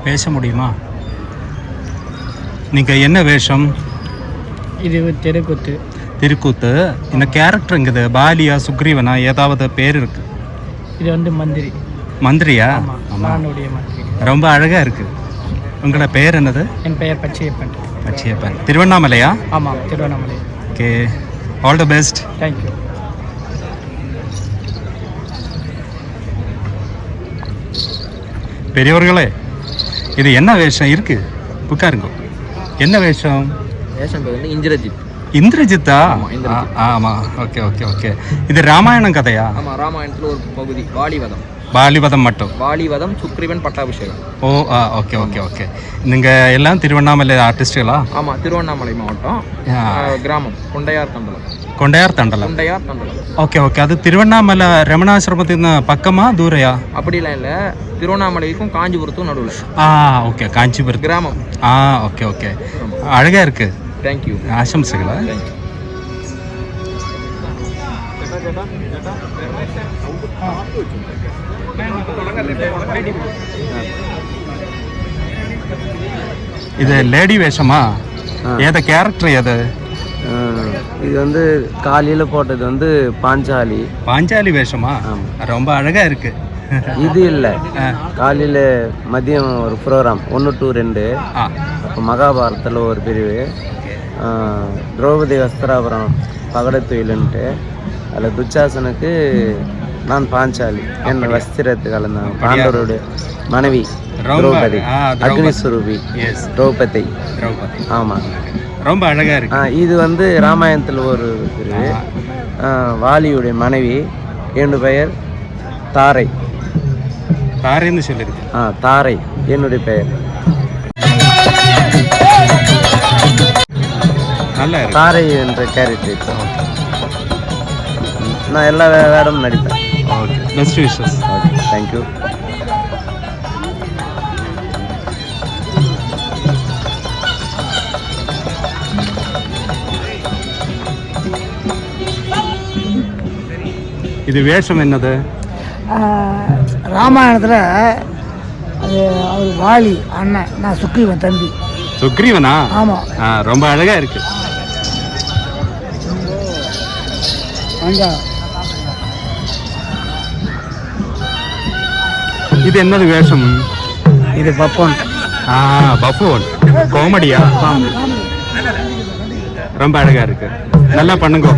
பேச முடியுமா? நீங்கள் என்ன வேஷம்? இது தெருக்கூத்து. திருக்கூத்து. இந்த கேரக்டருங்குது பாலியா சுக்ரீவனா ஏதாவது பேர் இருக்கு? இது வந்து மந்திரி. மந்திரியா? ஆமாம், மந்திரி. ரொம்ப அழகாக இருக்குது. உங்களோட பெயர் என்னது? என் பெயர் பச்சையப்பன். பச்சையப்பன். திருவண்ணாமலையா? ஆமாம், Tiruvannamalai. Okay, all the best. Thank you. பெரியவர்களே, இது என்ன வேஷம் இருக்கு? உட்காருங்க. என்ன வேஷம்? வேஷம் பேர் வந்து இந்திரஜித். இந்திரஜித்தா? ஆமாம். Okay okay okay. இது ராமாயணம் கதையா? ஆமாம், ராமாயணத்தில் ஒரு பகுதி. வாலிவதம். வாலிவதம் மட்டும்? வாலிவதம், சுக்ரீவன் பட்டாபிஷேகம். Oh okay okay okay. நீங்கள் எல்லாம் திருவண்ணாமலை ஆர்டிஸ்டுகளா? ஆமாம், திருவண்ணாமலை மாவட்டம், கிராமம் கொண்டையார் தண்டலம். கொண்டையார் தண்டலம். கொண்டையார் தண்டலம். Okay okay. அது திருவண்ணாமலை ரமணாசிரமத்தின் பக்கமா தூரையா? அப்படிலாம் இல்லை, திருவண்ணாமலைக்கும் காஞ்சிபுரத்துக்கும் நடுவில். ஓகே, காஞ்சிபுரம் கிராமம். Okay okay. அழகா இருக்கு. தேங்க்யூ. ஆசம்சுகளா? இது லேடி வேஷமா? ஏத கேரக்டர் எது? இது வந்து காலையில் போட்டது வந்து பாஞ்சாலி. பாஞ்சாலி வேஷமா? ரொம்ப அழகா இருக்கு. இது இல்லை, காலையில் மதியம் ஒரு ப்ரோக்ராம் 1 to 2. அப்போ மகாபாரத்தில் ஒரு பிரிவு, திரௌபதி வஸ்திராபுரம் பகடத்துயிலுன்ட்டு. அதில் துச்சாசனுக்கு நான் பாஞ்சாலி, என் வஸ்திரத்து கலந்தான். பாண்டவருடைய மனைவி திரௌபதி, அக்னிஸ்வரூபி திரௌபதி. ஆமாம், ரொம்ப அழகா இருக்கு. இது வந்து ராமாயணத்தில் ஒரு பிரிவு. வாலியுடைய மனைவி, என்னுடைய பெயர் தாரை. தாரைன்னு சொல்லிருக்கு. தாரை என்னுடைய பெயர். நல்லா தாரை என்ற கேரக்டர். நான் எல்லா வேடமும் நடிப்பேன். Okay, best wishes. Okay, thank you. இது வேஷம் என்னது? ராமாயணத்தில் அது அவர் வாலி அண்ணன், நான் சுக்ரீவன் தம்பி. சுக்ரீவனா? ஆமாம். ரொம்ப அழகா இருக்கு. இது என்னது வேஷம்? இது பப்போன். பப்போன். காமெடியா? ரொம்ப அழகா இருக்கு. நல்லா பண்ணுங்க.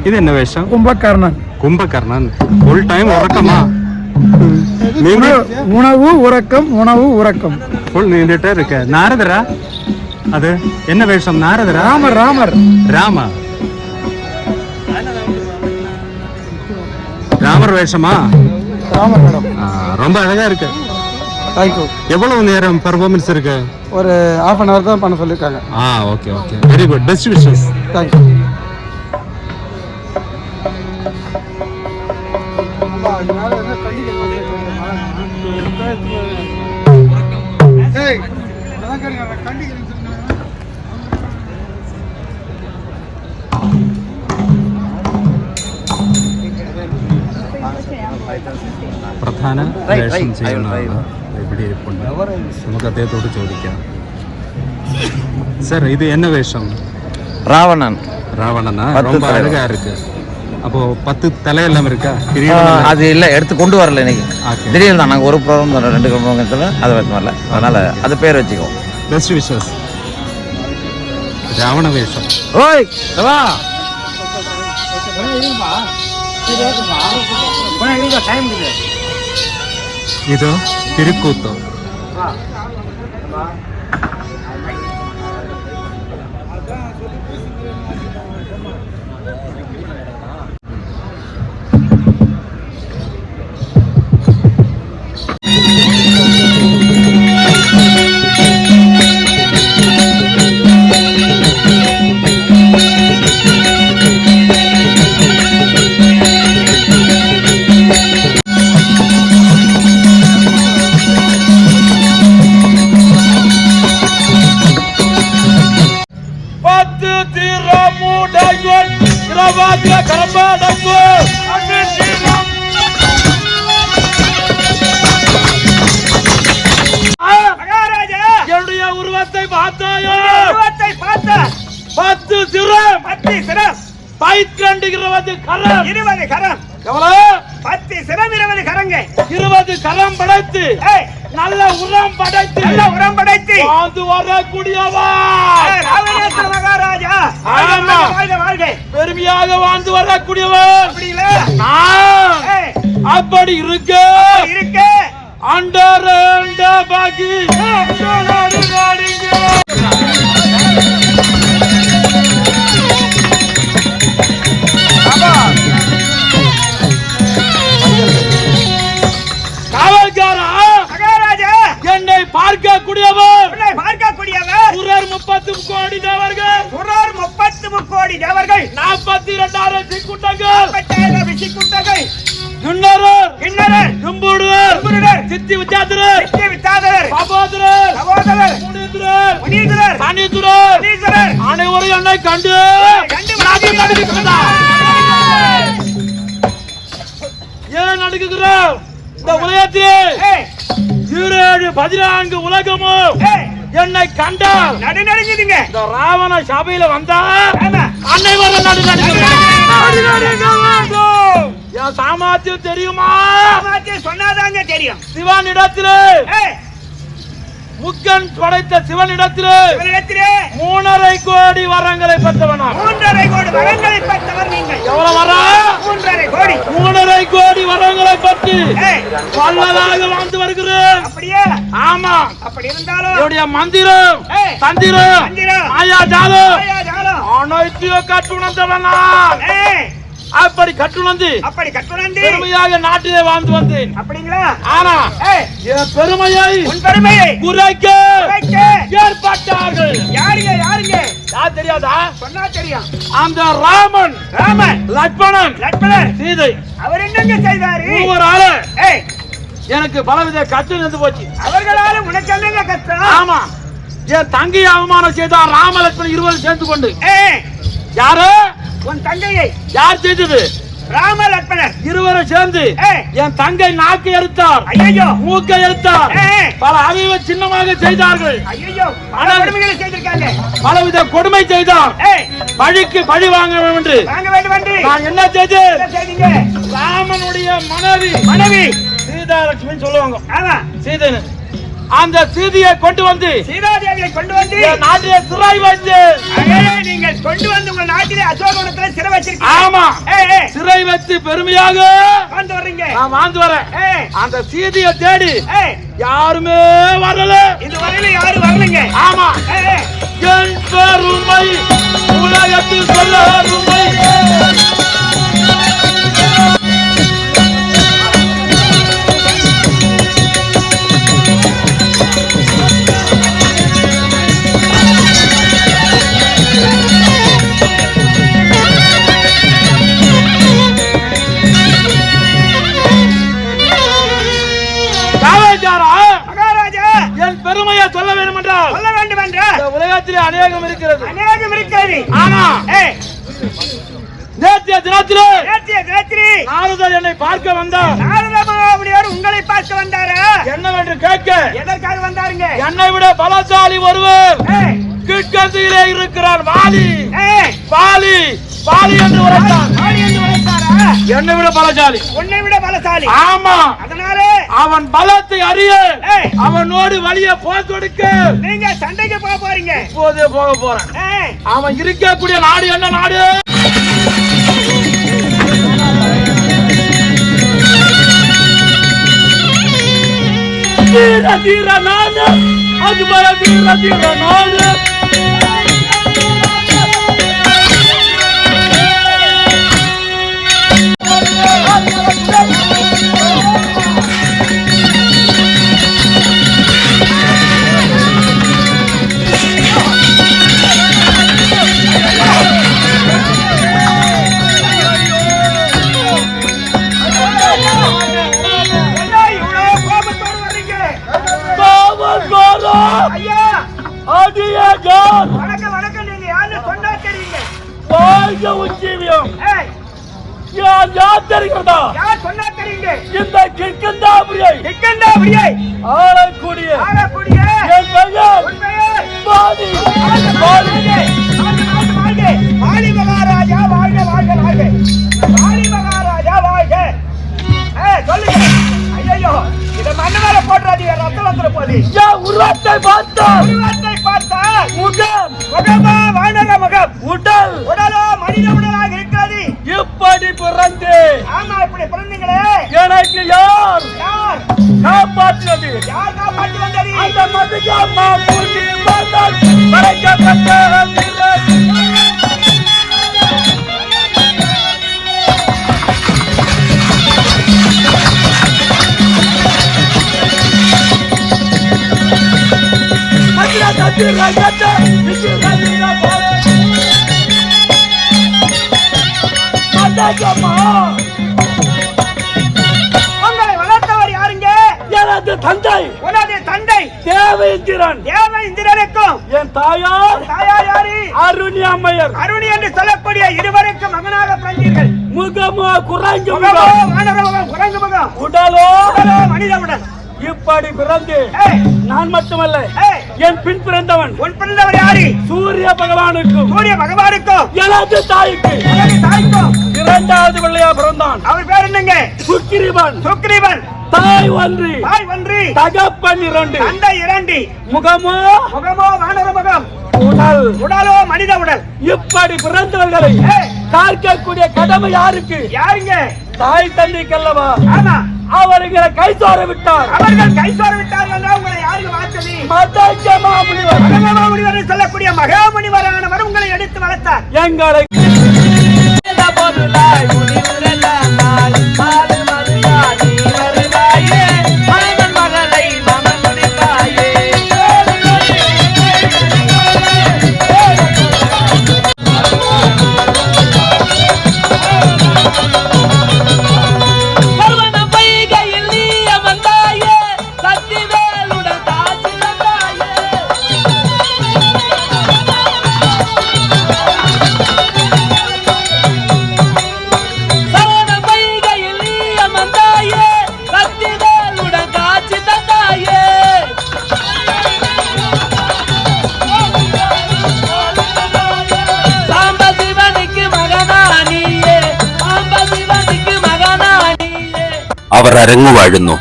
இது என்ன வேஷம்? கும்பகர்ணன். கும்பகர்ணன். ஃபுல் டைம் உறக்கமா? உணவு உறக்கம், உணவு உறக்கம். ஃபுல் நீண்டுட்டே இருக்க. நாரதரா? அது என்ன வேஷம்? நாரதரா? ராமர். ராமர். ராமா. ராமர் வேஷமா? ராமர் மேடம். ரொம்ப அழகா இருக்கு. தேங்க்யூ. எவ்வளவு நேரம் பெர்ஃபார்மன்ஸ் இருக்கு? ஒரு ½ அன் ஹவர் தான் பண்ண சொல்லியிருக்காங்க. Okay okay, very good, best wishes. Thank you. പ്രധാന വേഷം ചെയ്യുന്ന ഇവിടെ ഇരിപ്പുണ്ട്. നമുക്ക് അദ്ദേഹത്തോട് ചോദിക്കാം. சார், இது என்ன வேஷம்? ராவணன். ராவணனா? ரொம்ப அழகா இருக்கு. அப்போ 10 தலையெல்லாம் இருக்கா? அது இல்லை, எடுத்து கொண்டு வரல இன்னைக்கு. திடீர்னு தான் நாங்கள் ஒரு ப்ரோக்ராம் 2 ப்ரோக்ராமத்தில் அதை வச்சு வரல, அதனால அது பேர் வச்சுக்கோ. Best wishes. ராவண வேஷம். ஓய் வா. இது திருக்கூத்து. என்னுடைய உருவத்தை பார்த்தாயோ? 10 சிரம் 20 கரம் 20 கரம். எவ்வளவு? 10 சிரம் 20 கரங்க. 20 கரம் படைத்து நல்ல உரம் படைத்து வாழ்ந்து வரக்கூடியவா ராவணேஸ்வர மகாராஜா. பெருமையாக வாழ்ந்து வரக்கூடியவன் அப்படி இருக்க அண்டர் பாக்கி காவல்காரா என்னை பார்க்கக்கூடியவர் சுரர் 30 கோடி தேவர்கள் 42,000 சிக்குட்டங்கள் கிண்ணறர் கும்புடுவர் சித்தி வித்யாதரர் சகோதரர் முனீதரர் சனீஸ்வரர் அனைவரும் என்னை கண்டு ஏன் நடுக்குகிறோம்? இந்த உலகத்திலே 14 உலகமும் என்னை கண்டால் நடுநடுங்குதுங்க. இந்த ராவண சபையில வந்தா அனைவரும் நடுநடுங்குறோம். என் சாமர்த்தியம் தெரியுமா? சொன்னாதாங்க தெரியும். சிவனிடத்திலே முக்கன் படைத்த சிவனிடத்திலே 3.5 கோடி வரங்களை பெற்றவனா? 3.5 கோடி வரங்களை பெற்றவர் நீங்கள். எவ்வளவு வரம்? 3.5 கோடி. 3.5 கோடி வரங்களை பற்றி பல்லதாக வாழ்ந்து வருகிறேன். அப்படியே? ஆமா. அப்படி இருந்தாலும் என்னுடைய மந்திரம் தந்திரம் மாயாஜாலம் அனைத்தையும் கற்றுணர்ந்தவனா? அப்படி கற்றுணர்ந்து பெருமையாக நாட்டிலே வாழ்ந்து வந்தேன். அப்படிங்களா? ஆனா என் பெருமையை குறைக்க ஏற்பட்டார்கள். யாருங்க? யார் தெரியாதா? சொன்னா தெரியும். அந்த ராமன் லட்சுமணன் சீதை அவர் என்னங்க செய்தாரு? ஒவ்வொரு எனக்கு பலவித கஷ்டம் இருந்து போச்சு. அவர்களால உனக்கு என்னங்க கஷ்டம்? ஆமா, என் தங்கை அவமானம் செய்தார் ராம லட்சுமணன் 20 சேர்ந்து கொண்டு. யாரு? உன் தங்கையை. யார் செய்தது? ராம லட்சுமணர் 20 சேர்ந்து என் தங்கை நாக்கை எடுத்தார், மூக்கை எடுத்தார், பல அறிவை சின்னமாக செய்தார்கள். பலவித கொடுமை செய்தார். பழிக்கு பழி வாங்க வேண்டும் என்று நான் என்ன செய்தேன்? ராமனுடைய மனைவி சீதாலட்சுமி சொல்லுவாங்க. சீதன் அந்த சீதையை கொண்டு வந்து சீதாதேவியை கொண்டு வந்து என் நாட்டிலே சிறை வைத்து நீங்கள் கொண்டு வந்து உங்கள் நாட்டிலே அசோகவனத்துல சிறை வச்சிருக்கீங்க. ஆமா சிறை வைத்து பெருமையாக வந்து வர்றீங்க. நான் வாழ்ந்து வரேன். அந்த சீதையை தேடி யாருமே வரல. இந்த வரையில யாரும் வரலைங்க. ஆமா என் பெருமை உலகத்தில் சொல்ல அருமை. மகாராஜா என் பெருமையை சொல்ல வேண்டும் என்றால் சொல்ல வேண்டும் என்ற உலகத்திலே அநேகம் இருக்கிறது. அநேகம் இருக்கிறது. ஆனா நேற்றைய தினத்திலே நேற்று நாரதர் என்னை பார்க்க வந்தார். நாரத மகாமுனிவர் உங்களை பார்க்க வந்தாரா? என்னவென்று கேட்க எதற்காக வந்தாருங்க? என்னை விட பலசாலி ஒருவர் கிட்கத்திலே இருக்கிறார். வாலி வாலி வாலி என்று உரைத்தார். வாலி என்று உரைத்தாரா? என்னை விட பலசாலி. உன்னை விட பலசாலி. ஆமா. அதனாலே அவன் பலத்தை அறிய அவனோடு வழிய போய் கொடுக்க நீங்க சண்டைக்கு போக போறீங்க. இப்போதே போக போறேன். அவன் இருக்கக்கூடிய நாடு என்ன நாடு? தீர தீர நாடு அக்பர தீர தீர நாடு. வணக்கம் வணக்கம். நீங்க யாருன்னு சொன்னா தெரியுங்க. யார் தெரிகிறதா? யார் சொன்னா தெரியுங்க. இந்த கிட்கந்தாபுரியை ஆளக்கூடிய என் பெயர் வாலி. வாலி மகாராஜா வாழ்க வாழ்க வாழ்க. வாலி மகாராஜா வாழ்க. சொல்லுங்க. ஐயோ இத மண்ணு மேல போடுறாதீங்க. ரத்தம் வந்துட போது. உருவத்தை பார்த்தா முகம் முகமா வானர முகம். உடலோ மனித உடலாக இருக்கிறது. இப்படி பிறந்து ஆமா இப்படி பிறந்தீங்களே. எனக்கு யார் யார் காப்பாற்றினது? யார் காப்பாற்றி வந்தது? அந்த மதுகம்மா பூட்டி வந்தால் மறைக்கப்பட்ட உங்களை வளர்த்தவர் யாருங்க? எனது தந்தை. உனது தந்தை தேவேந்திரன். தேவேந்திரனுக்கும் என் தாயார் யாரு? அருணி அம்மையர். அருணி என்று சொல்லக்கூடிய இருவருக்கும் மகனாக பிறந்தீர்கள். முகமோ குரங்கு முகமோ முகம், வானர முகம், குரங்கு முகம், உடலோ மனித உடல். இப்படி பிறந்து நான் மட்டுமல்ல என் பின் பிறந்தவன் உன் பிறந்தவர் யாரு? சூரிய பகவானுக்கும் சூரிய பகவானுக்கும் எனது தாய்க்கு தாய்க்கும் இரண்டாவது பிள்ளையா பிறந்தான். அவர் பேர் என்னங்க? சுக்கிரீவன். சுக்கிரீவன். தாய் ஒன்று தாய் ஒன்று தகப்பன் இரண்டு தந்தை இரண்டு. முகமோ முகமோ வானர முகம், உடல் உடலோ மனித உடல். இப்படி பிறந்தவர்களை பார்க்கக்கூடிய கடமை யாருக்கு? யாருங்க? தாய் தந்தைக்கல்லவா? ஆமா. அவர்களை கை தோற விட்டார். அவர்கள் கை சோர விட்டார்கள். உங்களை யாருக்கு வாழ்த்தது? மதகமாமுனிவர். மதகமாமுனிவர் சொல்லக்கூடிய மகாமுனிவரானவர் உங்களை எடுத்து வளர்த்தார். எங்களை അവർ അരങ്ങു വാഴുന്നു.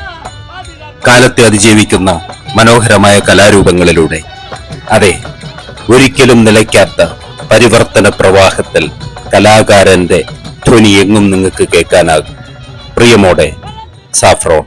കാലത്തെ അതിജീവിക്കുന്ന മനോഹരമായ കലാരൂപങ്ങളിലൂടെ, അതെ, ഒരിക്കലും നിലയ്ക്കാത്ത പരിവർത്തന പ്രവാഹത്തിൽ കലാകാരന്റെ ധ്വനി എങ്ങും നിങ്ങൾക്ക് കേൾക്കാനാകും. പ്രിയമോടെ, സാഫ്രോൺ.